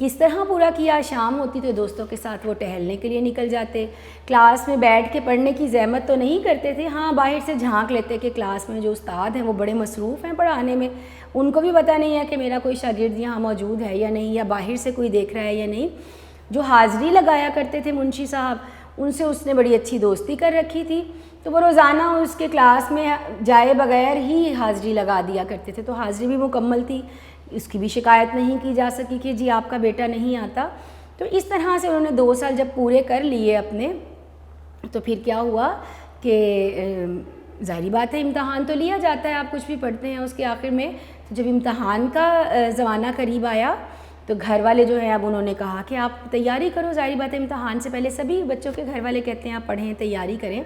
کس طرح پورا کیا؟ شام ہوتی تو دوستوں کے ساتھ وہ ٹہلنے کے لیے نکل جاتے، کلاس میں بیٹھ کے پڑھنے کی زحمت تو نہیں کرتے تھے، ہاں باہر سے جھانک لیتے کہ کلاس میں جو استاد ہیں وہ بڑے مصروف ہیں پڑھانے میں، ان کو بھی پتہ نہیں ہے کہ میرا کوئی شاگرد یہاں موجود ہے یا نہیں، یا باہر سے کوئی دیکھ رہا ہے یا نہیں۔ جو حاضری لگایا کرتے تھے منشی صاحب، ان سے اس نے بڑی اچھی دوستی کر رکھی تھی، تو وہ روزانہ اس کے کلاس میں جائے بغیر ہی حاضری لگا دیا کرتے تھے، تو حاضری بھی مکمل تھی، اس کی بھی شکایت نہیں کی جا سکی کہ جی آپ کا بیٹا نہیں آتا۔ تو اس طرح سے انہوں نے 2 سال جب پورے کر لیے اپنے، تو پھر کیا ہوا کہ ظاہری بات ہے امتحان تو لیا جاتا ہے، آپ کچھ بھی پڑھتے ہیں اس کے آخر میں، تو جب امتحان کا زمانہ قریب آیا تو گھر والے جو ہیں اب انہوں نے کہا کہ آپ تیاری کرو، ظاہری بات ہے امتحان سے پہلے سبھی بچوں کے گھر والے کہتے ہیں آپ پڑھیں تیاری کریں۔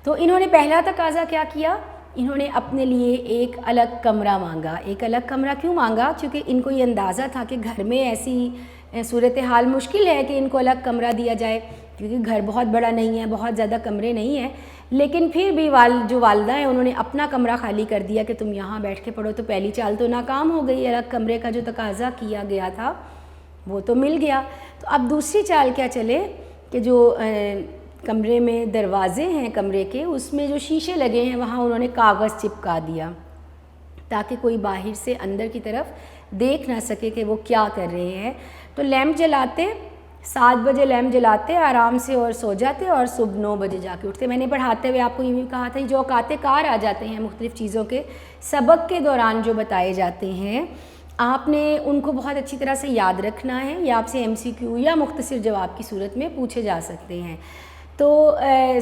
تو انہوں نے پہلا تقاضا کیا کیا، انہوں نے اپنے لیے ایک الگ کمرہ مانگا۔ ایک الگ کمرہ کیوں مانگا؟ کیونکہ ان کو یہ اندازہ تھا کہ گھر میں ایسی صورتحال مشکل ہے کہ ان کو الگ کمرہ دیا جائے، کیونکہ گھر بہت بڑا نہیں ہے، بہت زیادہ کمرے نہیں ہیں، لیکن پھر بھی جو والدہ ہیں انہوں نے اپنا کمرہ خالی کر دیا کہ تم یہاں بیٹھ کے پڑھو۔ تو پہلی چال تو ناکام ہو گئی، الگ کمرے کا جو تقاضا کیا گیا تھا وہ تو مل گیا۔ تو اب دوسری چال کیا چلے کہ جو کمرے میں دروازے ہیں کمرے کے، اس میں جو شیشے لگے ہیں وہاں انہوں نے کاغذ چپکا دیا تاکہ کوئی باہر سے اندر کی طرف دیکھ نہ سکے کہ وہ کیا کر رہے ہیں۔ تو لیمپ جلاتے، 7 بجے لیمپ جلاتے آرام سے اور سو جاتے، اور صبح 9 بجے جا کے اٹھتے۔ میں نے پڑھاتے ہوئے آپ کو یہ بھی کہا تھا، جو اوقات کار آ جاتے ہیں مختلف چیزوں کے سبق کے دوران جو بتائے جاتے ہیں، آپ نے ان کو بہت اچھی طرح سے یاد رکھنا ہے، یا آپ سے MCQ یا مختصر جواب کی صورت میں پوچھے جا سکتے ہیں۔ تو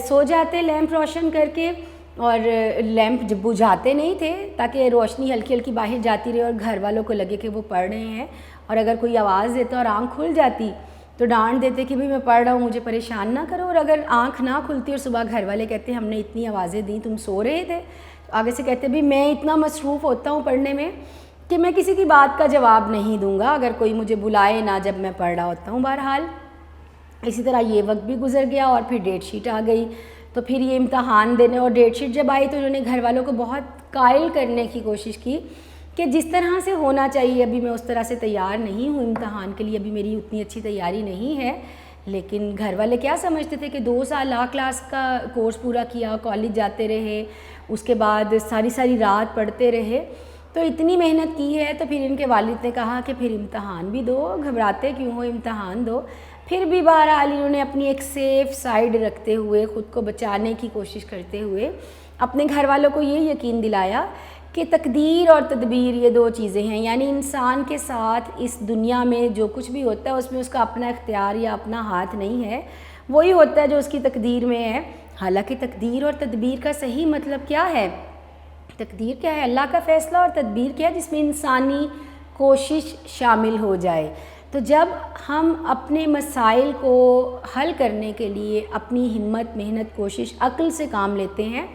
سو جاتے لیمپ روشن کر کے، اور لیمپ جب بجھاتے نہیں تھے تاکہ روشنی ہلکی ہلکی باہر جاتی رہے اور گھر والوں کو لگے کہ وہ پڑھ رہے ہیں، اور اگر کوئی آواز دیتا اور آنکھ کھل جاتی تو ڈانٹ دیتے کہ بھئی میں پڑھ رہا ہوں مجھے پریشان نہ کرو، اور اگر آنکھ نہ کھلتی اور صبح گھر والے کہتے ہم نے اتنی آوازیں دیں تم سو رہے تھے، آگے سے کہتے بھی میں اتنا مصروف ہوتا ہوں پڑھنے میں کہ میں کسی کی بات کا جواب نہیں دوں گا اگر کوئی مجھے بلائے نہ جب میں پڑھ رہا ہوتا ہوں۔ بہرحال اسی طرح یہ وقت بھی گزر گیا، اور پھر ڈیٹ شیٹ آ گئی، تو پھر یہ امتحان دینے، اور ڈیٹ شیٹ جب آئی تو انہوں نے گھر والوں کو بہت قائل کرنے کی کوشش کی کہ جس طرح سے ہونا چاہیے ابھی میں اس طرح سے تیار نہیں ہوں امتحان کے لیے، ابھی میری اتنی اچھی تیاری نہیں ہے۔ لیکن گھر والے کیا سمجھتے تھے کہ 2 سال لا کلاس کا کورس پورا کیا، کالج جاتے رہے، اس کے بعد ساری رات پڑھتے رہے، تو اتنی محنت کی ہے، تو پھر ان کے والد نے کہا کہ پھر امتحان بھی دو، گھبراتے کیوں ہو، امتحان دو۔ پھر بھی بہرحال انہوں نے اپنی ایک سیف سائیڈ رکھتے ہوئے، خود کو بچانے کی کوشش کرتے ہوئے اپنے گھر والوں کو یہ یقین دلایا کہ تقدیر اور تدبیر یہ 2 چیزیں ہیں، یعنی انسان کے ساتھ اس دنیا میں جو کچھ بھی ہوتا ہے اس میں اس کا اپنا اختیار یا اپنا ہاتھ نہیں ہے، وہی ہوتا ہے جو اس کی تقدیر میں ہے۔ حالانکہ تقدیر اور تدبیر کا صحیح مطلب کیا ہے؟ تقدیر کیا ہے؟ اللہ کا فیصلہ، اور تدبیر کیا ہے؟ جس میں انسانی کوشش شامل ہو جائے۔ تو جب ہم اپنے مسائل کو حل کرنے کے لیے اپنی ہمت، محنت، کوشش، عقل سے کام لیتے ہیں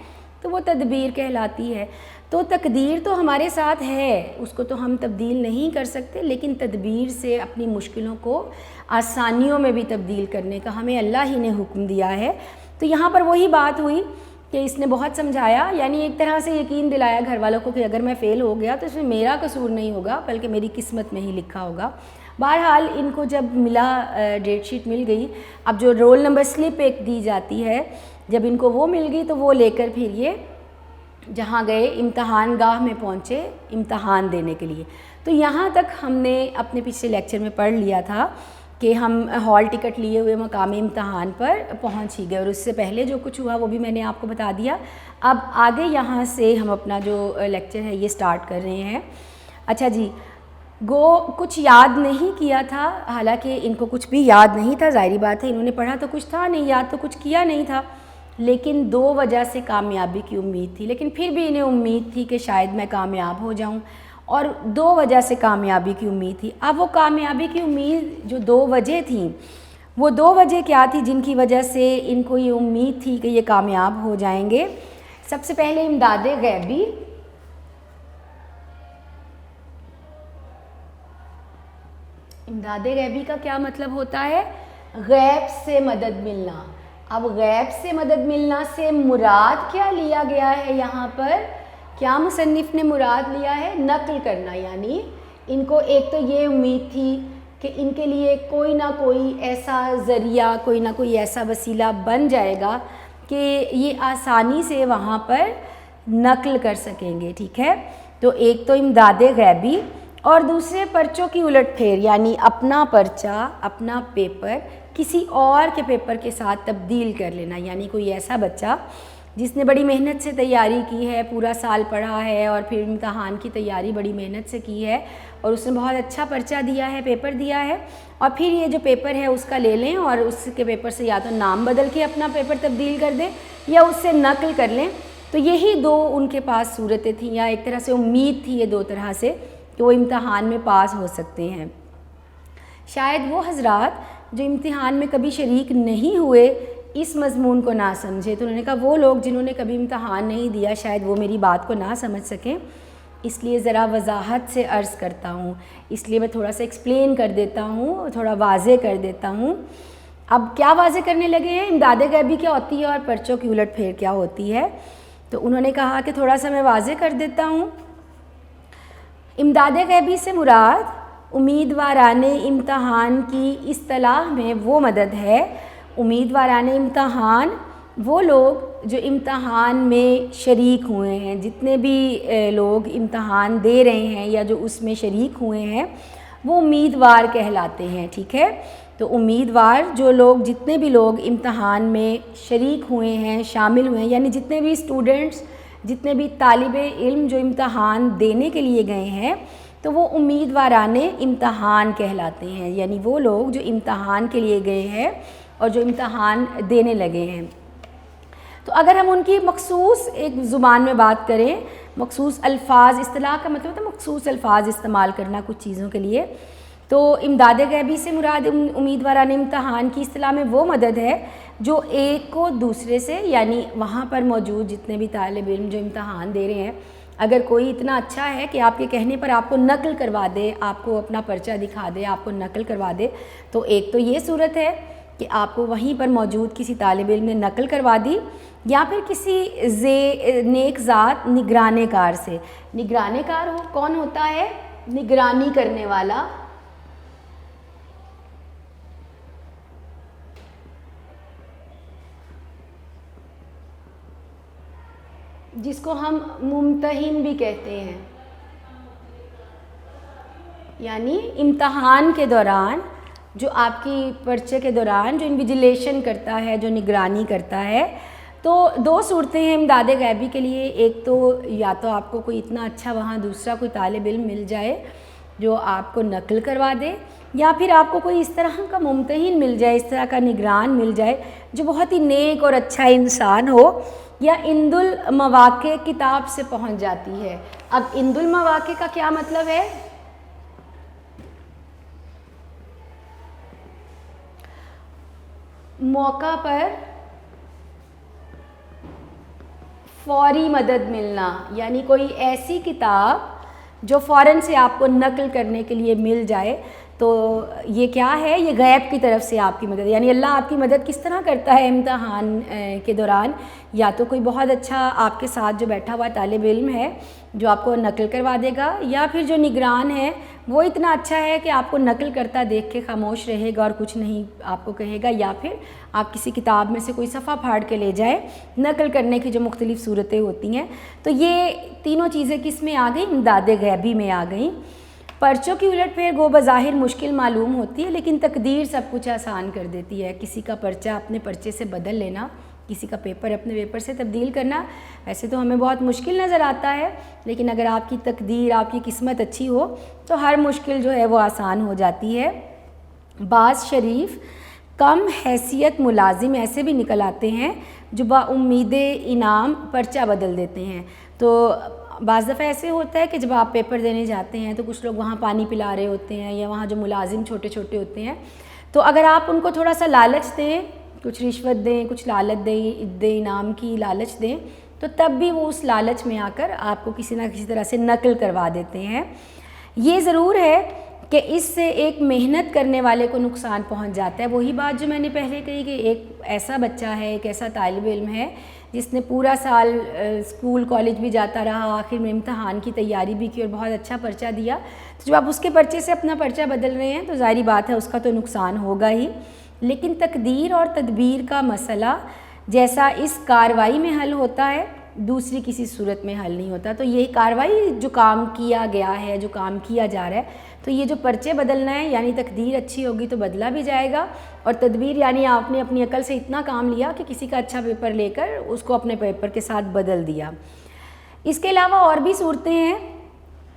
تو وہ تدبیر کہلاتی ہے۔ تو تقدیر تو ہمارے ساتھ ہے، اس کو تو ہم تبدیل نہیں کر سکتے، لیکن تدبیر سے اپنی مشکلوں کو آسانیوں میں بھی تبدیل کرنے کا ہمیں اللہ ہی نے حکم دیا ہے۔ تو یہاں پر وہی بات ہوئی کہ اس نے بہت سمجھایا، یعنی ایک طرح سے یقین دلایا گھر والوں کو کہ اگر میں فیل ہو گیا تو اس میں میرا قصور نہیں ہوگا، بلکہ میری قسمت میں ہی لکھا ہوگا۔ بہرحال ان کو جب ملا، ڈیٹ شیٹ مل گئی، اب جو رول نمبر سلپ ایک دی جاتی ہے، جب ان کو وہ مل گئی تو وہ لے کر پھر یہ جہاں گئے امتحان گاہ میں پہنچے امتحان دینے کے لیے۔ تو یہاں تک ہم نے اپنے پچھلے لیکچر میں پڑھ لیا تھا کہ ہم ہال ٹکٹ لیے ہوئے مقام امتحان پر پہنچ ہی گئے، اور اس سے پہلے جو کچھ ہوا وہ بھی میں نے آپ کو بتا دیا۔ اب آگے یہاں سے ہم اپنا جو لیکچر ہے یہ سٹارٹ کر رہے ہیں۔ اچھا جی، گو کچھ یاد نہیں کیا تھا، حالانکہ ان کو کچھ بھی یاد نہیں تھا، ظاہری بات ہے انہوں نے پڑھا تو کچھ تھا نہیں، یاد تو کچھ کیا نہیں تھا، لیکن 2 وجہ سے کامیابی کی امید تھی، لیکن پھر بھی انہیں امید تھی کہ شاید میں کامیاب ہو جاؤں، اور 2 وجہ سے کامیابی کی امید تھی۔ اب وہ کامیابی کی امید جو 2 وجہ تھیں، وہ 2 وجہ کیا تھی جن کی وجہ سے ان کو یہ امید تھی کہ یہ کامیاب ہو جائیں گے؟ سب سے پہلے امداد غیبی۔ امداد غیبی کا کیا مطلب ہوتا ہے؟ غیب سے مدد ملنا۔ اب غیب سے مدد ملنا سے مراد کیا لیا گیا ہے یہاں پر؟ کیا مصنف نے مراد لیا ہے؟ نقل کرنا، یعنی ان کو ایک تو یہ امید تھی کہ ان کے لیے کوئی نہ کوئی ایسا ذریعہ، کوئی نہ کوئی ایسا وسیلہ بن جائے گا کہ یہ آسانی سے وہاں پر نقل کر سکیں گے، ٹھیک ہے۔ تو ایک تو امداد غیبی، اور دوسرے پرچوں کی الٹ پھیر، یعنی اپنا پرچہ، اپنا پیپر کسی اور کے پیپر کے ساتھ تبدیل کر لینا، یعنی کوئی ایسا بچہ جس نے بڑی محنت سے تیاری کی ہے، پورا سال پڑھا ہے اور پھر امتحان کی تیاری بڑی محنت سے کی ہے اور اس نے بہت اچھا پرچہ دیا ہے، پیپر دیا ہے، اور پھر یہ جو پیپر ہے اس کا لے لیں اور اس کے پیپر سے یا تو نام بدل کے اپنا پیپر تبدیل کر دیں یا اس سے نقل کر لیں۔ تو یہی دو ان کے پاس صورتیں تھیں، یا ایک طرح سے امید تھی یہ دو طرح سے کہ وہ امتحان میں پاس ہو سکتے ہیں۔ شاید وہ حضرات جو امتحان میں کبھی شریک نہیں ہوئے اس مضمون کو نہ سمجھے، تو انہوں نے کہا وہ لوگ جنہوں نے کبھی امتحان نہیں دیا شاید وہ میری بات کو نہ سمجھ سکیں، اس لیے ذرا وضاحت سے عرض کرتا ہوں، اس لیے میں تھوڑا سا ایکسپلین کر دیتا ہوں، تھوڑا واضح کر دیتا ہوں۔ اب کیا واضح کرنے لگے ہیں؟ امداد غیبی کیا ہوتی ہے اور پرچوں کی الٹ پھیر کیا ہوتی ہے؟ تو انہوں نے کہا کہ تھوڑا سا میں واضح کر دیتا ہوں۔ امداد غیبی سے مراد امیدواران امتحان کی اصطلاح میں وہ مدد ہے، امیدواران امتحان وہ لوگ جو امتحان میں شریک ہوئے ہیں، جتنے بھی لوگ امتحان دے رہے ہیں یا جو اس میں شریک ہوئے ہیں وہ امیدوار کہلاتے ہیں، ٹھیک ہے۔ تو امیدوار جو لوگ، جتنے بھی لوگ امتحان میں شریک ہوئے ہیں، شامل ہوئے ہیں، یعنی جتنے بھی اسٹوڈنٹس، جتنے بھی طالب علم جو امتحان دینے کے لیے گئے ہیں تو وہ امیدواران امتحان کہلاتے ہیں، یعنی وہ لوگ جو امتحان کے لیے گئے ہیں اور جو امتحان دینے لگے ہیں۔ تو اگر ہم ان کی مخصوص ایک زبان میں بات کریں، مخصوص الفاظ، اصطلاح کا مطلب ہوتا ہے مخصوص الفاظ استعمال کرنا کچھ چیزوں کے لیے، تو امداد غیبی سے مراد امیدواران امتحان کی اصطلاح میں وہ مدد ہے جو ایک کو دوسرے سے، یعنی وہاں پر موجود جتنے بھی طالب علم جو امتحان دے رہے ہیں، اگر کوئی اتنا اچھا ہے کہ آپ کے کہنے پر آپ کو نقل کروا دے، آپ کو اپنا پرچہ دکھا دے، آپ کو نقل کروا دے، تو ایک تو یہ صورت ہے کہ آپ کو وہیں پر موجود کسی طالب علم نے نقل کروا دی، یا پھر کسی نیک ذات نگرانے کار سے۔ نگرانے کار کون ہوتا ہے؟ نگرانی کرنے والا، جس کو ہم ممتحن بھی کہتے ہیں، یعنی امتحان کے دوران جو آپ کی پرچے کے دوران جو انویجیلیشن کرتا ہے، جو نگرانی کرتا ہے۔ تو دو صورتیں ہیں امداد غیبی کے لیے، ایک تو یا تو آپ کو کوئی اتنا اچھا وہاں دوسرا کوئی طالب علم مل جائے جو آپ کو نقل کروا دے، یا پھر آپ کو کوئی اس طرح کا ممتحن مل جائے، اس طرح کا نگران مل جائے جو بہت ہی نیک اور اچھا انسان ہو، یا اند المواقع کتاب سے پہنچ جاتی ہے۔ اب اند المواقع کا کیا مطلب ہے؟ موقع پر فوری مدد ملنا، یعنی کوئی ایسی کتاب جو فوراً سے آپ کو نقل کرنے کے لیے مل جائے، تو یہ کیا ہے؟ یہ غیب کی طرف سے آپ کی مدد، یعنی اللہ آپ کی مدد کس طرح کرتا ہے امتحان کے دوران؟ یا تو کوئی بہت اچھا آپ کے ساتھ جو بیٹھا ہوا طالب علم ہے جو آپ کو نقل کروا دے گا، یا پھر جو نگران ہے وہ اتنا اچھا ہے کہ آپ کو نقل کرتا دیکھ کے خاموش رہے گا اور کچھ نہیں آپ کو کہے گا، یا پھر آپ کسی کتاب میں سے کوئی صفحہ پھاڑ کے لے جائے۔ نقل کرنے کی جو مختلف صورتیں ہوتی ہیں، تو یہ تینوں چیزیں کس میں آ گئیں؟ امداد غیبی میں آ گئیں۔ پرچوں کی الٹ پھیر گو بظاہر مشکل معلوم ہوتی ہے، لیکن تقدیر سب کچھ آسان کر دیتی ہے۔ کسی کا پرچہ اپنے پرچے سے بدل لینا، کسی کا پیپر اپنے پیپر سے تبدیل کرنا، ویسے تو ہمیں بہت مشکل نظر آتا ہے، لیکن اگر آپ کی تقدیر، آپ کی قسمت اچھی ہو تو ہر مشکل جو ہے وہ آسان ہو جاتی ہے۔ بعض شریف کم حیثیت ملازم ایسے بھی نکل آتے ہیں جو با امید انعام پرچہ بدل دیتے ہیں۔ تو بعض دفعہ ایسے ہوتا ہے کہ جب آپ پیپر دینے جاتے ہیں تو کچھ لوگ وہاں پانی پلا رہے ہوتے ہیں، یا وہاں جو ملازم چھوٹے چھوٹے ہوتے ہیں، تو اگر آپ ان کو تھوڑا سا لالچ دیں، کچھ رشوت دیں، کچھ لالچ دیں، انعام کی لالچ دیں، تو تب بھی وہ اس لالچ میں آ کر آپ کو کسی نہ کسی طرح سے نقل کروا دیتے ہیں۔ یہ ضرور ہے کہ اس سے ایک محنت کرنے والے کو نقصان پہنچ جاتا ہے. وہی بات جو میں نے پہلے کہی کہ ایک ایسا بچہ ہے, ایک ایسا طالب علم ہے جس نے پورا سال اسکول کالج بھی جاتا رہا, آخر میں امتحان کی تیاری بھی کی اور بہت اچھا پرچہ دیا, تو جب آپ اس کے پرچے سے اپنا پرچہ بدل رہے ہیں تو ظاہری بات ہے اس کا تو نقصان ہوگا ہی. لیکن تقدیر اور تدبیر کا مسئلہ جیسا اس کارروائی میں حل ہوتا ہے دوسری کسی صورت میں حل نہیں ہوتا. تو یہ کارروائی جو کام کیا گیا ہے, جو کام کیا جا رہا ہے, تو یہ جو پرچے بدلنا ہے یعنی تقدیر اچھی ہوگی تو بدلا بھی جائے گا, اور تدبیر یعنی آپ نے اپنی عقل سے اتنا کام لیا کہ کسی کا اچھا پیپر لے کر اس کو اپنے پیپر کے ساتھ بدل دیا. اس کے علاوہ اور بھی صورتیں ہیں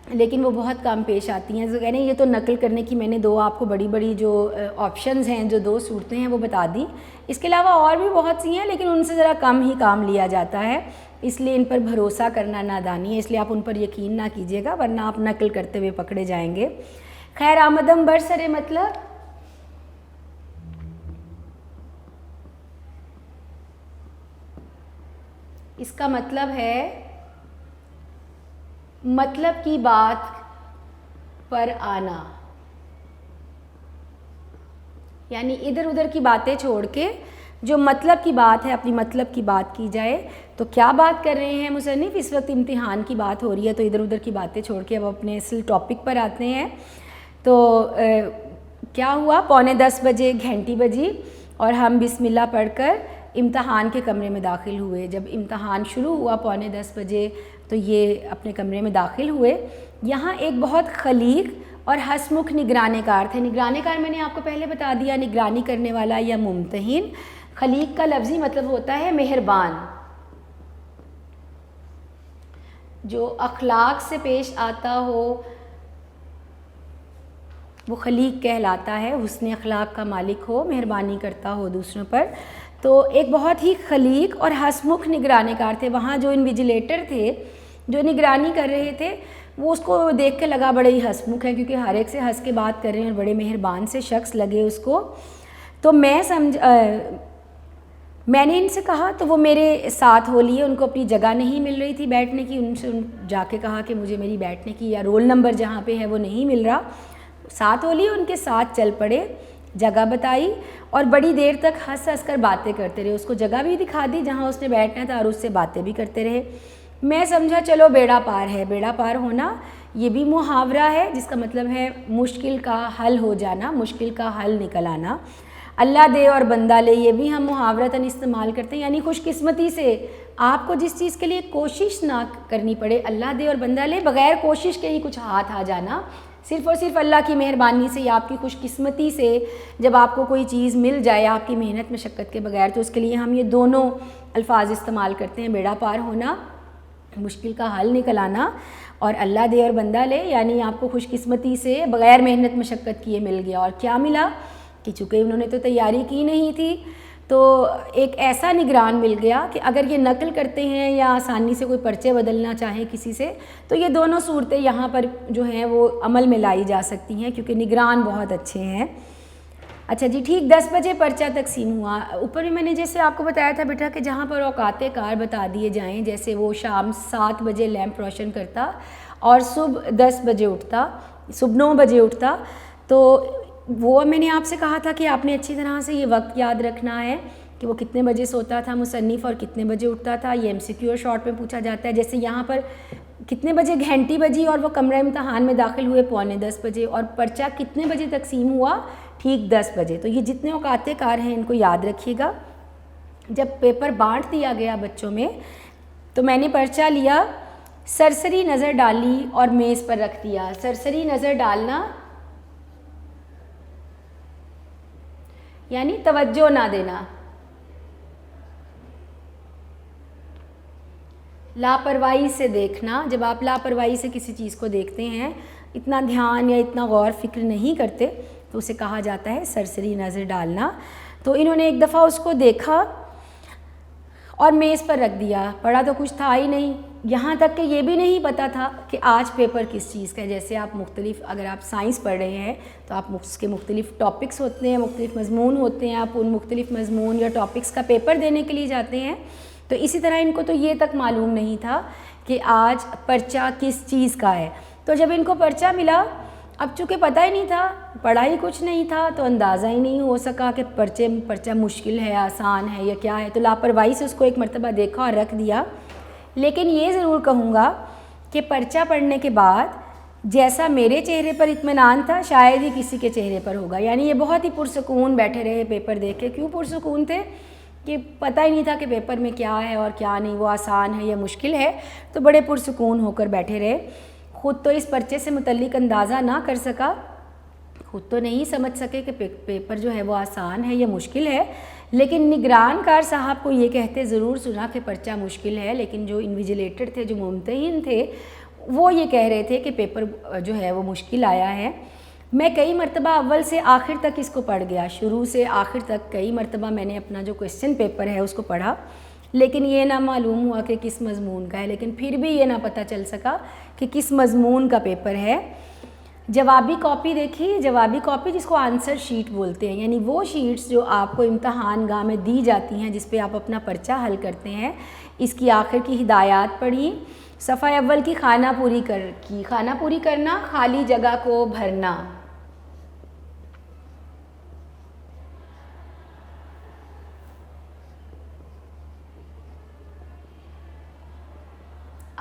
لیکن وہ بہت کام پیش آتی ہیں. جو کہنے یہ تو نقل کرنے کی میں نے دو آپ کو بڑی بڑی جو آپشنز ہیں, جو دو صورتیں ہیں وہ بتا دیں. اس کے علاوہ اور بھی بہت سی ہیں لیکن ان سے ذرا کم ہی کام لیا جاتا ہے, اس لیے ان پر بھروسہ کرنا نادانی ہے, اس لیے آپ ان پر یقین نہ کیجیے گا ورنہ آپ نقل کرتے ہوئے پکڑے جائیں گے. خیر آمدم برسر مطلب اس کا مطلب ہے مطلب کی بات پر آنا, یعنی ادھر ادھر کی باتیں چھوڑ کے جو مطلب کی بات ہے اپنی مطلب کی بات کی جائے. تو کیا بات کر رہے ہیں مصنف؟ اس وقت امتحان کی بات ہو رہی ہے تو ادھر ادھر کی باتیں چھوڑ کے اب اپنے اصل ٹاپک پر آتے ہیں. تو کیا ہوا, 9:45 بجے گھنٹی بجی اور ہم بسم اللہ پڑھ کر امتحان کے کمرے میں داخل ہوئے. جب امتحان شروع ہوا 9:45 بجے تو یہ اپنے کمرے میں داخل ہوئے. یہاں ایک بہت خلیق اور ہسمکھ نگرانے کار تھے. نگرانے کار میں نے آپ کو پہلے بتا دیا, نگرانی کرنے والا یا ممتحن. خلیق کا لفظی مطلب ہوتا ہے مہربان, جو اخلاق سے پیش آتا ہو وہ خلیق کہلاتا ہے, حسن اخلاق کا مالک ہو, مہربانی کرتا ہو دوسروں پر. تو ایک بہت ہی خلیق اور ہسمکھ نگرانے کار تھے. وہاں جو انویجیلیٹر تھے جو نگرانی کر رہے تھے وہ اس کو دیکھ کے لگا بڑے ہی ہسمکھ ہیں کیونکہ ہر ایک سے ہنس کے بات کر رہے ہیں اور بڑے مہربان سے شخص لگے اس کو. تو میں نے ان سے کہا تو وہ میرے ساتھ ہو لیے. ان کو اپنی جگہ نہیں مل رہی تھی بیٹھنے کی. ان سے جا کے کہا کہ مجھے میری بیٹھنے کی یا رول نمبر جہاں پہ ہے وہ نہیں مل رہا. ساتھ ہو لیے, ان کے ساتھ چل پڑے, جگہ بتائی اور بڑی دیر تک ہنس ہنس کر باتیں کرتے رہے. اس کو جگہ بھی دکھا دی جہاں اس نے بیٹھنا تھا اور اس سے باتیں بھی کرتے رہے. میں سمجھا چلو بیڑا پار ہے. بیڑا پار ہونا یہ بھی محاورہ ہے جس کا مطلب ہے مشکل کا حل ہو جانا, مشکل کا حل نکل آنا. اللہ دے اور بندہ لے یہ بھی ہم محاورتاً استعمال کرتے ہیں, یعنی خوش قسمتی سے آپ کو جس چیز کے لیے کوشش نہ کرنی پڑے, اللہ دے اور بندہ لے, بغیر کوشش کے ہی کچھ ہاتھ آ جانا, صرف اور صرف اللہ کی مہربانی سے یا آپ کی خوش قسمتی سے جب آپ کو کوئی چیز مل جائے آپ کی محنت مشقت کے بغیر, تو اس کے لیے ہم یہ دونوں الفاظ استعمال کرتے ہیں. بیڑا پار ہونا, مشکل کا حل نکل آنا, اور اللہ دے اور بندہ لے یعنی آپ کو خوش قسمتی سے بغیر محنت مشقت کیے مل گیا. اور کیا ملا کہ چونکہ انہوں نے تو تیاری کی نہیں تھی تو ایک ایسا نگران مل گیا کہ اگر یہ نقل کرتے ہیں یا آسانی سے کوئی پرچے بدلنا چاہے کسی سے تو یہ دونوں صورتیں یہاں پر جو ہیں وہ عمل میں لائی جا سکتی ہیں کیونکہ نگران بہت اچھے ہیں. اچھا جی ٹھیک, 10 بجے پرچہ تقسیم ہوا. اوپر بھی میں نے جیسے آپ کو بتایا تھا بیٹا کہ جہاں پر اوقات کار بتا دیے جائیں, جیسے وہ شام 7 بجے لیمپ روشن کرتا اور صبح 10 بجے اٹھتا, صبح 9 بجے اٹھتا, تو وہ میں نے آپ سے کہا تھا کہ آپ نے اچھی طرح سے یہ وقت یاد رکھنا ہے کہ وہ کتنے بجے سوتا تھا مصنف اور کتنے بجے اٹھتا تھا. یہ MCQ اور شارٹ میں پوچھا جاتا ہے. جیسے یہاں پر کتنے بجے گھنٹی بجی اور وہ کمرہ امتحان میں داخل ہوئے 9:45 بجے, اور پرچہ کتنے بجے تقسیم ہوا, ٹھیک 10 بجے. تو یہ جتنے اوقات کار ہیں ان کو یاد رکھیے گا. جب پیپر بانٹ دیا گیا بچوں میں تو میں نے پرچہ لیا, سرسری نظر ڈالی اور میز پر رکھ دیا. سرسری نظر ڈالنا یعنی توجہ نہ دینا, لاپرواہی سے دیکھنا. جب آپ لاپرواہی سے کسی چیز کو دیکھتے ہیں, اتنا دھیان یا اتنا غور فکر نہیں کرتے, تو اسے کہا جاتا ہے سرسری نظر ڈالنا. تو انہوں نے ایک دفعہ اس کو دیکھا اور میز پر رکھ دیا. پڑھا تو کچھ تھا ہی نہیں, یہاں تک کہ یہ بھی نہیں پتہ تھا کہ آج پیپر کس چیز کا ہے. جیسے آپ مختلف, اگر آپ سائنس پڑھ رہے ہیں تو آپ اس کے مختلف ٹاپکس ہوتے ہیں, مختلف مضمون ہوتے ہیں, آپ ان مختلف مضمون یا ٹاپکس کا پیپر دینے کے لیے جاتے ہیں. تو اسی طرح ان کو تو یہ تک معلوم نہیں تھا کہ آج پرچہ کس چیز کا ہے. تو جب ان کو پرچہ ملا اب چونکہ پتہ ہی نہیں تھا، پڑھا ہی کچھ نہیں تھا، تو اندازہ ہی نہیں ہو سکا کہ پرچہ مشکل ہے، آسان ہے یا کیا ہے، تو لاپرواہی سے اس کو ایک مرتبہ دیکھا اور رکھ دیا۔ لیکن یہ ضرور کہوں گا کہ پرچہ پڑھنے کے بعد جیسا میرے چہرے پر اطمینان تھا شاید ہی کسی کے چہرے پر ہوگا۔ یعنی یہ بہت ہی پرسکون بیٹھے رہے پیپر دیکھ کے۔ کیوں پرسکون تھے؟ کہ پتہ ہی نہیں تھا کہ پیپر میں کیا ہے اور کیا نہیں، وہ آسان ہے یا مشکل ہے، تو بڑے پرسکون ہو کر بیٹھے رہے۔ خود تو اس پرچے سے متعلق اندازہ نہ کر سکا، خود تو نہیں سمجھ سکے کہ پیپر جو ہے وہ آسان ہے یا مشکل ہے، لیکن نگران کار صاحب کو یہ کہتے ضرور سنا کہ پرچہ مشکل ہے، لیکن جو انویجیلیٹر تھے، جو ممتحن تھے، وہ یہ کہہ رہے تھے کہ پیپر جو ہے وہ مشکل آیا ہے۔ میں کئی مرتبہ اول سے آخر تک اس کو پڑھ گیا، شروع سے آخر تک کئی مرتبہ میں نے اپنا جو کویسچن پیپر ہے اس کو پڑھا، لیکن یہ نہ معلوم ہوا کہ کس مضمون کا ہے، لیکن پھر بھی یہ نہ پتہ چل سکا کہ کس مضمون کا پیپر ہے۔ جوابی کاپی دیکھی، جوابی کاپی جس کو آنسر شیٹ بولتے ہیں، یعنی وہ شیٹس جو آپ کو امتحان گاہ میں دی جاتی ہیں جس پہ آپ اپنا پرچہ حل کرتے ہیں، اس کی آخر کی ہدایات پڑھی۔ صفحہ اول کی خانہ پوری کرنا، خالی جگہ کو بھرنا۔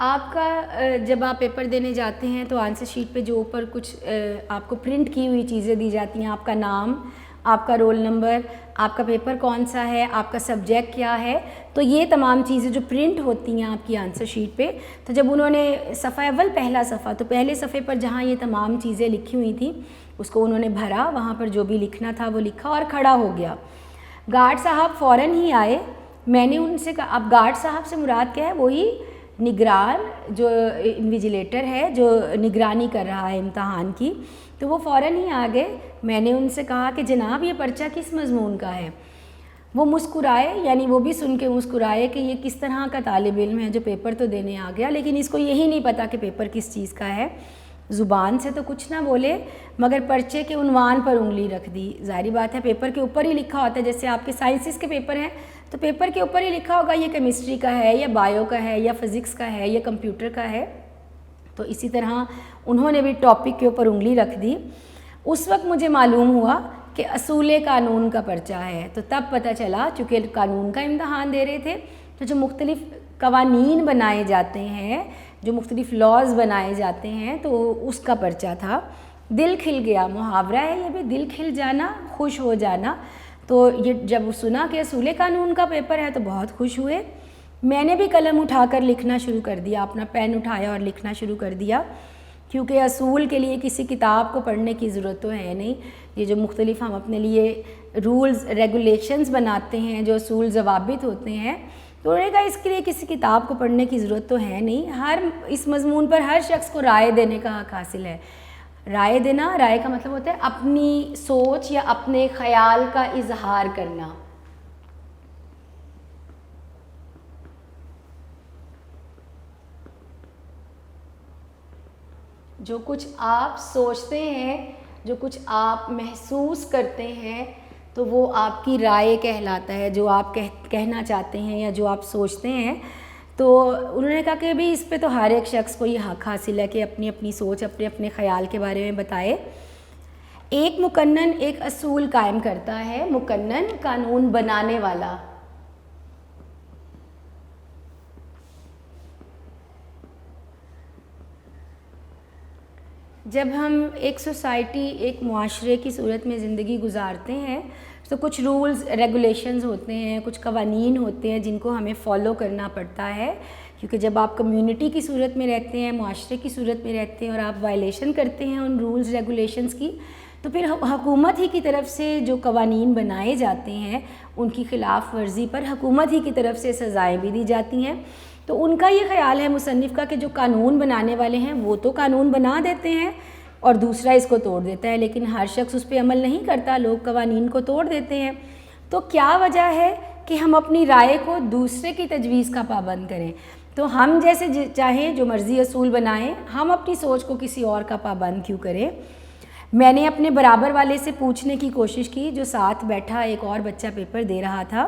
آپ کا جب آپ پیپر دینے جاتے ہیں تو آنسر شیٹ پہ جو اوپر کچھ آپ کو پرنٹ کی ہوئی چیزیں دی جاتی ہیں، آپ کا نام، آپ کا رول نمبر، آپ کا پیپر کون سا ہے، آپ کا سبجیکٹ کیا ہے، تو یہ تمام چیزیں جو پرنٹ ہوتی ہیں آپ کی آنسر شیٹ پہ، تو جب انہوں نے صفحہ اول پہلا صفحہ، تو پہلے صفحے پر جہاں یہ تمام چیزیں لکھی ہوئی تھیں اس کو انہوں نے بھرا، وہاں پر جو بھی لکھنا تھا وہ لکھا اور کھڑا ہو گیا۔ گارڈ صاحب فوراً ہی آئے، میں نے ان سے کہا، اب گارڈ صاحب سے مراد کیا ہے؟ وہی نگران جو انویجیلیٹر ہے، جو نگرانی کر رہا ہے امتحان کی، تو وہ فوراً ہی آ گئے۔ میں نے ان سے کہا کہ جناب یہ پرچہ کس مضمون کا ہے؟ وہ مسکرائے، یعنی وہ بھی سن کے مسکرائے کہ یہ کس طرح کا طالب علم ہے جو پیپر تو دینے آ گیا لیکن اس کو یہی نہیں پتہ کہ پیپر کس چیز کا ہے۔ زبان سے تو کچھ نہ بولے مگر پرچے کے عنوان پر انگلی رکھ دی۔ ظاہری بات ہے پیپر کے اوپر ہی لکھا ہوتا ہے، جیسے آپ کے سائنسز کے پیپر ہیں تو پیپر کے اوپر ہی لکھا ہوگا یہ کیمسٹری کا ہے یا بایو کا ہے یا فزکس کا ہے یا کمپیوٹر کا ہے، تو اسی طرح انہوں نے بھی ٹاپک کے اوپر انگلی رکھ دی۔ اس وقت مجھے معلوم ہوا کہ اصول قانون کا پرچہ ہے، تو تب پتہ چلا چونکہ قانون کا امتحان دے رہے تھے تو جو مختلف قوانین بنائے جاتے ہیں، جو مختلف لاز بنائے جاتے ہیں، تو اس کا پرچہ تھا۔ دل کھل گیا، محاورہ ہے یہ بھی، دل کھل جانا، خوش ہو جانا۔ تو یہ جب سنا کہ اصول قانون کا پیپر ہے تو بہت خوش ہوئے۔ میں نے بھی قلم اٹھا کر لکھنا شروع کر دیا، اپنا پین اٹھایا اور لکھنا شروع کر دیا، کیونکہ اصول کے لیے کسی کتاب کو پڑھنے کی ضرورت تو ہے نہیں۔ یہ جو مختلف ہم اپنے لیے رولز ریگولیشنز بناتے ہیں، جو اصول ضوابط ہوتے ہیں، تو انہوں نے کہا اس کے لیے کسی کتاب کو پڑھنے کی ضرورت تو ہے نہیں، اس مضمون پر ہر شخص کو رائے دینے کا حق حاصل ہے۔ رائے دینا، رائے کا مطلب ہوتا ہے اپنی سوچ یا اپنے خیال کا اظہار کرنا۔ جو کچھ آپ سوچتے ہیں، جو کچھ آپ محسوس کرتے ہیں، تو وہ آپ کی رائے کہلاتا ہے، جو آپ کہنا چاہتے ہیں یا جو آپ سوچتے ہیں۔ تو انہوں نے کہا کہ بھی اس پہ تو ہر ایک شخص کو یہ حق حاصل ہے کہ اپنی اپنی سوچ، اپنے اپنے خیال کے بارے میں بتائے۔ ایک مقنن ایک اصول قائم کرتا ہے، مقنن قانون بنانے والا۔ جب ہم ایک سوسائٹی، ایک معاشرے کی صورت میں زندگی گزارتے ہیں تو کچھ رولز ریگولیشنز ہوتے ہیں، کچھ قوانین ہوتے ہیں جن کو ہمیں فالو کرنا پڑتا ہے، کیونکہ جب آپ کمیونٹی کی صورت میں رہتے ہیں، معاشرے کی صورت میں رہتے ہیں اور آپ وائلیشن کرتے ہیں ان رولز ریگولیشنز کی، تو پھر حکومت ہی کی طرف سے جو قوانین بنائے جاتے ہیں ان کی خلاف ورزی پر حکومت ہی کی طرف سے سزائیں بھی دی جاتی ہیں۔ تو ان کا یہ خیال ہے مصنف کا کہ جو قانون بنانے والے ہیں وہ تو قانون بنا دیتے ہیں اور دوسرا اس کو توڑ دیتا ہے، لیکن ہر شخص اس پہ عمل نہیں کرتا، لوگ قوانین کو توڑ دیتے ہیں۔ تو کیا وجہ ہے کہ ہم اپنی رائے کو دوسرے کی تجویز کا پابند کریں؟ تو ہم جیسے چاہیں جو مرضی اصول بنائیں، ہم اپنی سوچ کو کسی اور کا پابند کیوں کریں؟ میں نے اپنے برابر والے سے پوچھنے کی کوشش کی، جو ساتھ بیٹھا ایک اور بچہ پیپر دے رہا تھا،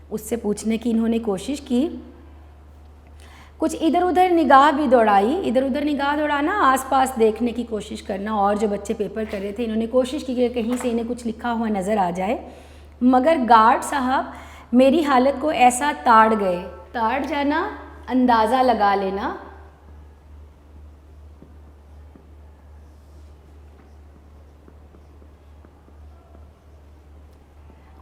اس سے پوچھنے کی انہوں نے کوشش کی۔ کچھ ادھر ادھر نگاہ بھی دوڑائی. ادھر ادھر نگاہ دوڑانا آس پاس دیکھنے کی کوشش کرنا. اور جو بچے پیپر کر رہے تھے انہوں نے کوشش کی کہ کہیں سے انہیں کچھ لکھا ہوا نظر آ جائے, مگر گارڈ صاحب میری حالت کو ایسا تاڑ گئے. تاڑ جانا, اندازہ لگا لینا.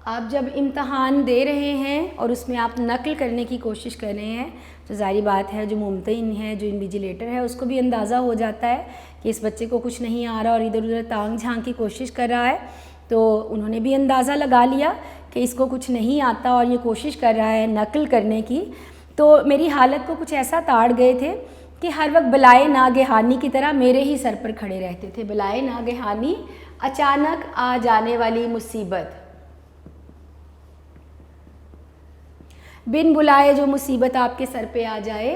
آپ جب امتحان دے رہے ہیں اور اس میں آپ نقل کرنے کی کوشش کر رہے ہیں تو ظاہری بات ہے جو ممتحن ہے, جو انویجیلیٹر ہے, اس کو بھی اندازہ ہو جاتا ہے کہ اس بچے کو کچھ نہیں آ رہا اور ادھر ادھر تانگ جھانک کی کوشش کر رہا ہے. تو انہوں نے بھی اندازہ لگا لیا کہ اس کو کچھ نہیں آتا اور یہ کوشش کر رہا ہے نقل کرنے کی. تو میری حالت کو کچھ ایسا تاڑ گئے تھے کہ ہر وقت بلائے ناگہانی کی طرح میرے ہی سر پر کھڑے رہتے تھے. بلائے ناگہانی, اچانک آ جانے والی مصیبت. بن بلائے جو مصیبت آپ کے سر پہ آ جائے,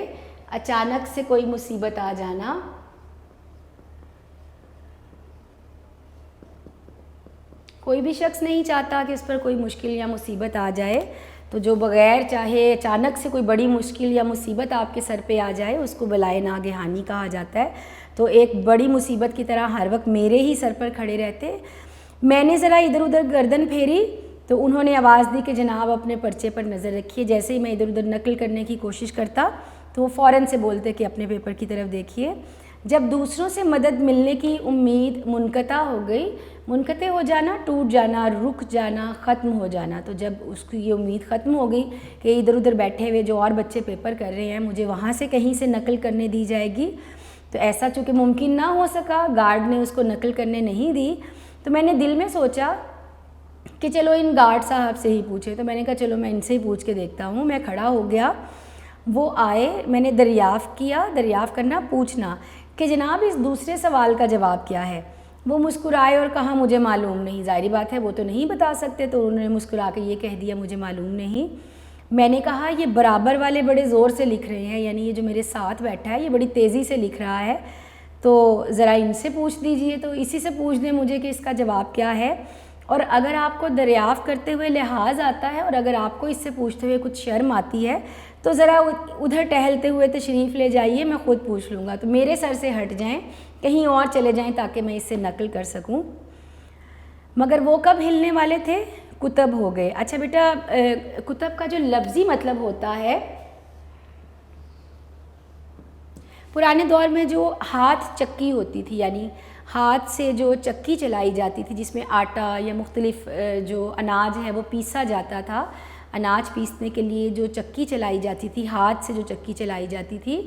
اچانک سے کوئی مصیبت آ جانا. کوئی بھی شخص نہیں چاہتا کہ اس پر کوئی مشکل یا مصیبت آ جائے. تو جو بغیر چاہے اچانک سے کوئی بڑی مشکل یا مصیبت آپ کے سر پہ آ جائے اس کو بلائے ناگہانی کہا جاتا ہے. تو ایک بڑی مصیبت کی طرح ہر وقت میرے ہی سر پر کھڑے رہتے. میں نے ذرا ادھر ادھر گردن پھیری تو انہوں نے آواز دی کہ جناب اپنے پرچے پر نظر رکھیے. جیسے ہی میں ادھر ادھر نقل کرنے کی کوشش کرتا تو وہ فوراً سے بولتے کہ اپنے پیپر کی طرف دیکھیے. جب دوسروں سے مدد ملنے کی امید منقطع ہو گئی, منقطع ہو جانا, ٹوٹ جانا, رک جانا, ختم ہو جانا. تو جب اس کی یہ امید ختم ہو گئی کہ ادھر ادھر بیٹھے ہوئے جو اور بچے پیپر کر رہے ہیں مجھے وہاں سے کہیں سے نقل کرنے دی جائے گی, تو ایسا چونکہ ممکن نہ ہو سکا, گارڈ نے اس کو نقل کرنے نہیں دی, تو میں نے دل میں سوچا کہ چلو ان گارڈ صاحب سے ہی پوچھے. تو میں نے کہا چلو میں ان سے ہی پوچھ کے دیکھتا ہوں. میں کھڑا ہو گیا, وہ آئے, میں نے دریافت کیا, دریافت کرنا پوچھنا کہ جناب اس دوسرے سوال کا جواب کیا ہے. وہ مسکرائے اور کہا مجھے معلوم نہیں. ظاہری بات ہے وہ تو نہیں بتا سکتے, تو انہوں نے مسکرا کے یہ کہہ دیا مجھے معلوم نہیں. میں نے کہا یہ برابر والے بڑے زور سے لکھ رہے ہیں, یعنی یہ جو میرے ساتھ بیٹھا ہے یہ بڑی تیزی سے لکھ رہا ہے, تو ذرا ان سے پوچھ دیجئے. تو اسی سے پوچھ دیں مجھے کہ اس کا جواب کیا ہے. اور اگر آپ کو دریافت کرتے ہوئے لحاظ آتا ہے اور اگر آپ کو اس سے پوچھتے ہوئے کچھ شرم آتی ہے تو ذرا ادھر ٹہلتے ہوئے تشریف لے جائیے, میں خود پوچھ لوں گا. تو میرے سر سے ہٹ جائیں, کہیں اور چلے جائیں تاکہ میں اس سے نقل کر سکوں. مگر وہ کب ہلنے والے تھے؟ کتب ہو گئے. اچھا بیٹا, کتب کا جو لفظی مطلب ہوتا ہے, پرانے دور میں جو ہاتھ چکی ہوتی تھی, یعنی ہاتھ سے جو چکی چلائی جاتی تھی جس میں آٹا یا مختلف جو اناج ہے وہ پیسا جاتا تھا, اناج پیسنے کے لیے جو چکی چلائی جاتی تھی, ہاتھ سے جو چکی چلائی جاتی تھی,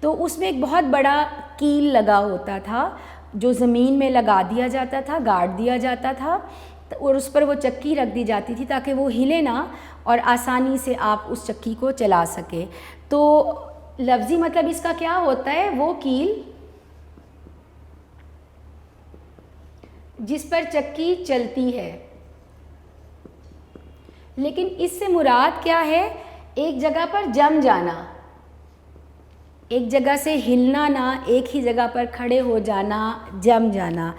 تو اس میں ایک بہت بڑا کیل لگا ہوتا تھا جو زمین میں لگا دیا جاتا تھا, گاڑ دیا جاتا تھا, اور اس پر وہ چکی رکھ دی جاتی تھی تاکہ وہ ہلے نہ اور آسانی سے آپ اس چکی کو چلا سکے. تو لفظی مطلب اس کا کیا ہوتا ہے؟ وہ کیل جس پر چکی چلتی ہے. لیکن اس سے مراد کیا ہے؟ ایک جگہ پر جم جانا, ایک جگہ سے ہلنا نہ, ایک ہی جگہ پر کھڑے ہو جانا, جم جانا.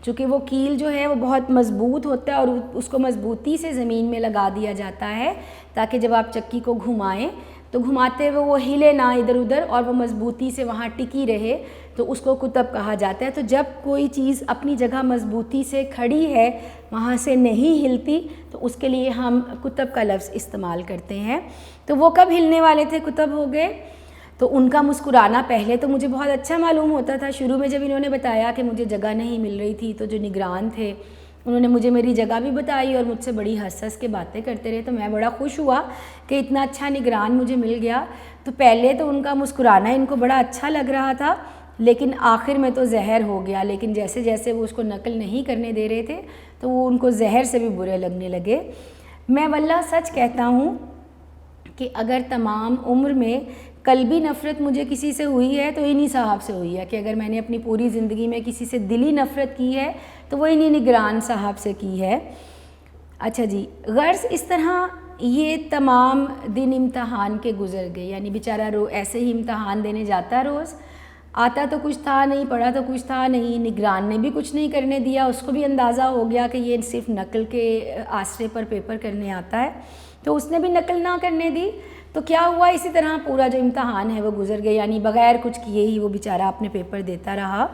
چونکہ وہ کیل جو ہے وہ بہت مضبوط ہوتا ہے اور اس کو مضبوطی سے زمین میں لگا دیا جاتا ہے تاکہ جب آپ چکی کو گھمائیں تو گھماتے ہوئے وہ ہلے نہ ادھر ادھر اور وہ مضبوطی سے وہاں ٹکی رہے, تو اس کو کتب کہا جاتا ہے. تو جب کوئی چیز اپنی جگہ مضبوطی سے کھڑی ہے, وہاں سے نہیں ہلتی, تو اس کے لیے ہم کتب کا لفظ استعمال کرتے ہیں. تو وہ کب ہلنے والے تھے؟ کتب ہو گئے. تو ان کا مسکرانا پہلے تو مجھے بہت اچھا معلوم ہوتا تھا. شروع میں جب انہوں نے بتایا کہ مجھے جگہ نہیں مل رہی تھی تو جو نگران تھے انہوں نے مجھے میری جگہ بھی بتائی اور مجھ سے بڑی ہنس کے باتیں کرتے رہے, تو میں بڑا خوش ہوا کہ اتنا اچھا نگران مجھے مل گیا. تو پہلے تو ان کا مسکرانا ان کو بڑا اچھا لگ رہا تھا, لیکن آخر میں تو زہر ہو گیا. لیکن جیسے جیسے وہ اس کو نقل نہیں کرنے دے رہے تھے تو وہ ان کو زہر سے بھی برے لگنے لگے. میں واللہ سچ کہتا ہوں کہ اگر تمام عمر میں قلبی نفرت مجھے کسی سے ہوئی ہے تو انہی صاحب سے ہوئی ہے, کہ اگر میں نے اپنی پوری زندگی میں کسی سے دلی نفرت کی ہے تو وہ انہی نگران صاحب سے کی ہے. اچھا جی, غرض اس طرح یہ تمام دن امتحان کے گزر گئے. یعنی بیچارہ ایسے ہی امتحان دینے جاتا, روز آتا تو کچھ تھا نہیں, پڑھا تو کچھ تھا نہیں, نگران نے بھی کچھ نہیں کرنے دیا, اس کو بھی اندازہ ہو گیا کہ یہ صرف نقل کے آسرے پر پیپر کرنے آتا ہے, تو اس نے بھی نقل نہ کرنے دی. تو کیا ہوا, اسی طرح پورا جو امتحان ہے وہ گزر گیا, یعنی بغیر کچھ کیے ہی وہ بیچارہ اپنے پیپر دیتا رہا.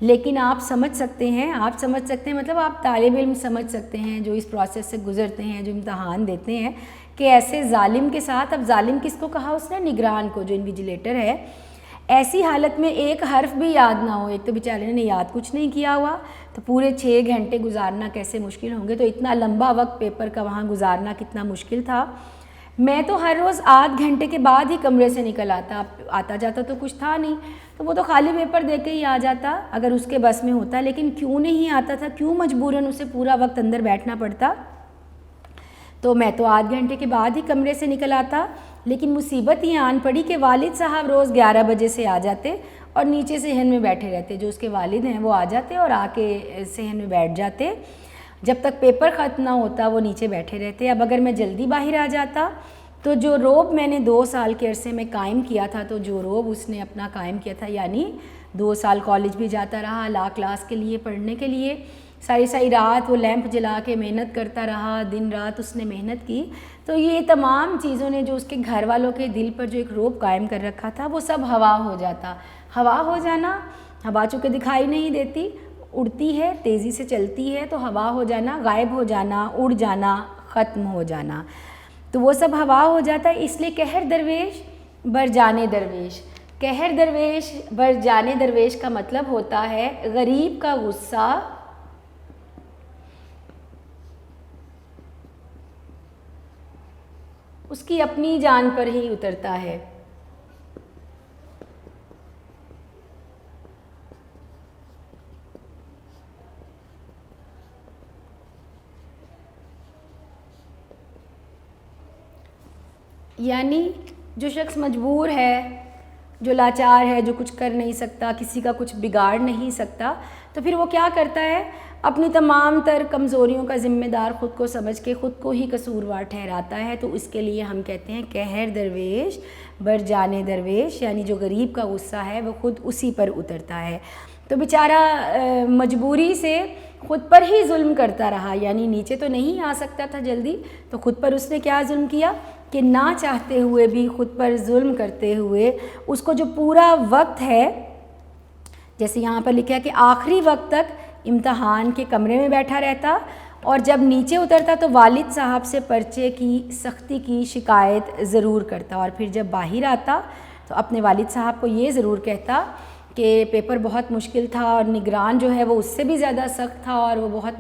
لیکن آپ سمجھ سکتے ہیں مطلب آپ طالب علم سمجھ سکتے ہیں جو اس پروسیس سے گزرتے ہیں, جو امتحان دیتے ہیں, کہ ایسے ظالم کے ساتھ, اب ظالم کس کو کہا اس نے, نگران کو, جو انویجیلیٹر ہے, ایسی حالت میں ایک حرف بھی یاد نہ ہو. ایک تو بیچارے نے یاد کچھ نہیں کیا ہوا, تو پورے 6 گھنٹے گزارنا کیسے مشکل ہوں گے, تو اتنا لمبا وقت پیپر کا وہاں گزارنا کتنا مشکل تھا. میں تو ہر روز آدھ گھنٹے کے بعد ہی کمرے سے نکل آتا جاتا تو کچھ تھا نہیں, تو وہ تو خالی پیپر دے کے ہی آ جاتا اگر اس کے بس میں ہوتا. لیکن کیوں نہیں آتا تھا, کیوں مجبوراً اسے پورا وقت اندر بیٹھنا پڑتا, تو میں تو آدھ گھنٹے کے بعد ہی کمرے سے نکل آتا. لیکن مصیبت یہ آن پڑی کہ والد صاحب روز 11 بجے سے آ جاتے اور نیچے صحن میں بیٹھے رہتے. جو اس کے والد ہیں وہ آ جاتے اور آ کے صحن میں بیٹھ جاتے, جب تک پیپر ختم نہ ہوتا وہ نیچے بیٹھے رہتے. اب اگر میں جلدی باہر آ جاتا تو جو روب میں نے 2 سال کے عرصے میں قائم کیا تھا, تو جو روب اس نے اپنا قائم کیا تھا, یعنی 2 سال کالج بھی جاتا رہا لا کلاس کے لیے, پڑھنے کے لیے, ساری رات وہ لیمپ جلا کے محنت کرتا رہا, دن رات اس نے محنت کی, تو یہ تمام چیزوں نے جو اس کے گھر والوں کے دل پر جو ایک روب قائم کر رکھا تھا وہ سب ہوا ہو جاتا. ہوا ہو جانا, ہوا چونکہ دکھائی نہیں دیتی, اڑتی ہے, تیزی سے چلتی ہے, تو ہوا ہو جانا, غائب ہو جانا, اڑ جانا, ختم ہو جانا, تو وہ سب ہوا ہو جاتا ہے. اس لیے قہر درویش بر جانے درویش, قہر درویش بر جانے درویش کا مطلب ہوتا ہے غریب کا غصہ اس کی اپنی جان پر ہی اترتا ہے. یعنی جو شخص مجبور ہے, جو لاچار ہے, جو کچھ کر نہیں سکتا, کسی کا کچھ بگاڑ نہیں سکتا, تو پھر وہ کیا کرتا ہے, اپنی تمام تر کمزوریوں کا ذمہ دار خود کو سمجھ کے خود کو ہی قصوروار ٹھہراتا ہے. تو اس کے لیے ہم کہتے ہیں قہر درویش بر جانے درویش, یعنی جو غریب کا غصہ ہے وہ خود اسی پر اترتا ہے. تو بیچارہ مجبوری سے خود پر ہی ظلم کرتا رہا, یعنی نیچے تو نہیں آ سکتا تھا جلدی, تو خود پر اس نے کیا ظلم کیا کہ نہ چاہتے ہوئے بھی خود پر ظلم کرتے ہوئے اس کو جو پورا وقت ہے, جیسے یہاں پر لکھا ہے کہ آخری وقت تک امتحان کے کمرے میں بیٹھا رہتا, اور جب نیچے اترتا تو والد صاحب سے پرچے کی سختی کی شکایت ضرور کرتا, اور پھر جب باہر آتا تو اپنے والد صاحب کو یہ ضرور کہتا کہ پیپر بہت مشکل تھا, اور نگران جو ہے وہ اس سے بھی زیادہ سخت تھا, اور وہ بہت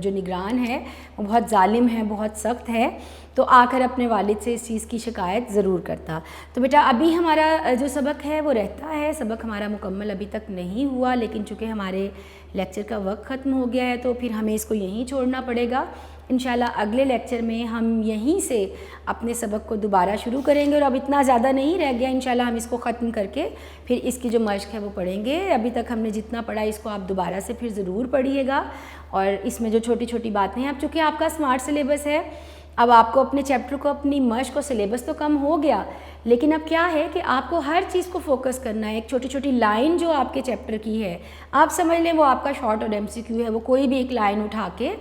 جو نگران ہے وہ بہت ظالم ہے, بہت سخت ہے. تو آ کر اپنے والد سے اس چیز کی شکایت ضرور کرتا. تو بیٹا ابھی ہمارا جو سبق ہے وہ رہتا ہے, سبق ہمارا مکمل ابھی تک نہیں ہوا, لیکن چونکہ ہمارے لیکچر کا وقت ختم ہو گیا ہے تو پھر ہمیں اس کو یہیں چھوڑنا پڑے گا. انشاءاللہ اگلے لیکچر میں ہم یہیں سے اپنے سبق کو دوبارہ شروع کریں گے, اور اب اتنا زیادہ نہیں رہ گیا, انشاءاللہ ہم اس کو ختم کر کے پھر اس کی جو مشق ہے وہ پڑھیں گے. ابھی تک ہم نے جتنا پڑھا اس کو آپ دوبارہ سے پھر ضرور پڑھیے گا, اور اس میں جو چھوٹی چھوٹی باتیں ہیں, اب چونکہ آپ کا اسمارٹ سلیبس ہے, اب آپ کو اپنے چیپٹر کو, اپنی مشق و سلیبس تو کم ہو گیا, لیکن اب کیا ہے کہ آپ کو ہر چیز کو فوکس کرنا ہے. ایک چھوٹی چھوٹی لائن جو آپ کے چیپٹر کی ہے, آپ سمجھ لیں وہ آپ کا شارٹ اور MCQ ہے, وہ کوئی بھی ایک لائن اٹھا کے,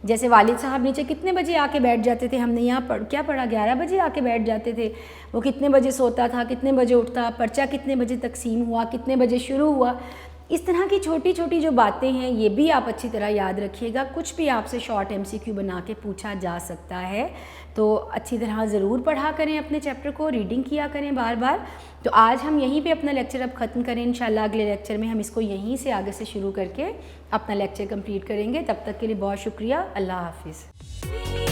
جیسے والد صاحب نیچے کتنے بجے آ کے بیٹھ جاتے تھے, ہم نے یہاں کیا پڑھا 11 بجے آ کے بیٹھ جاتے تھے, وہ کتنے بجے سوتا تھا, کتنے بجے اٹھتا, پرچہ کتنے بجے تقسیم ہوا, کتنے بجے شروع ہوا, اس طرح کی چھوٹی چھوٹی جو باتیں ہیں یہ بھی آپ اچھی طرح یاد رکھیے گا. کچھ بھی آپ سے شارٹ MCQ بنا کے پوچھا جا سکتا ہے, تو اچھی طرح ضرور پڑھا کریں, اپنے چیپٹر کو ریڈنگ کیا کریں بار بار. تو آج ہم یہیں پہ اپنا لیکچر اب ختم کریں, انشاءاللہ اگلے لیکچر میں ہم اس کو یہیں سے آگے سے شروع کر کے اپنا لیکچر کمپلیٹ کریں گے. تب تک کے لیے بہت شکریہ, اللہ حافظ.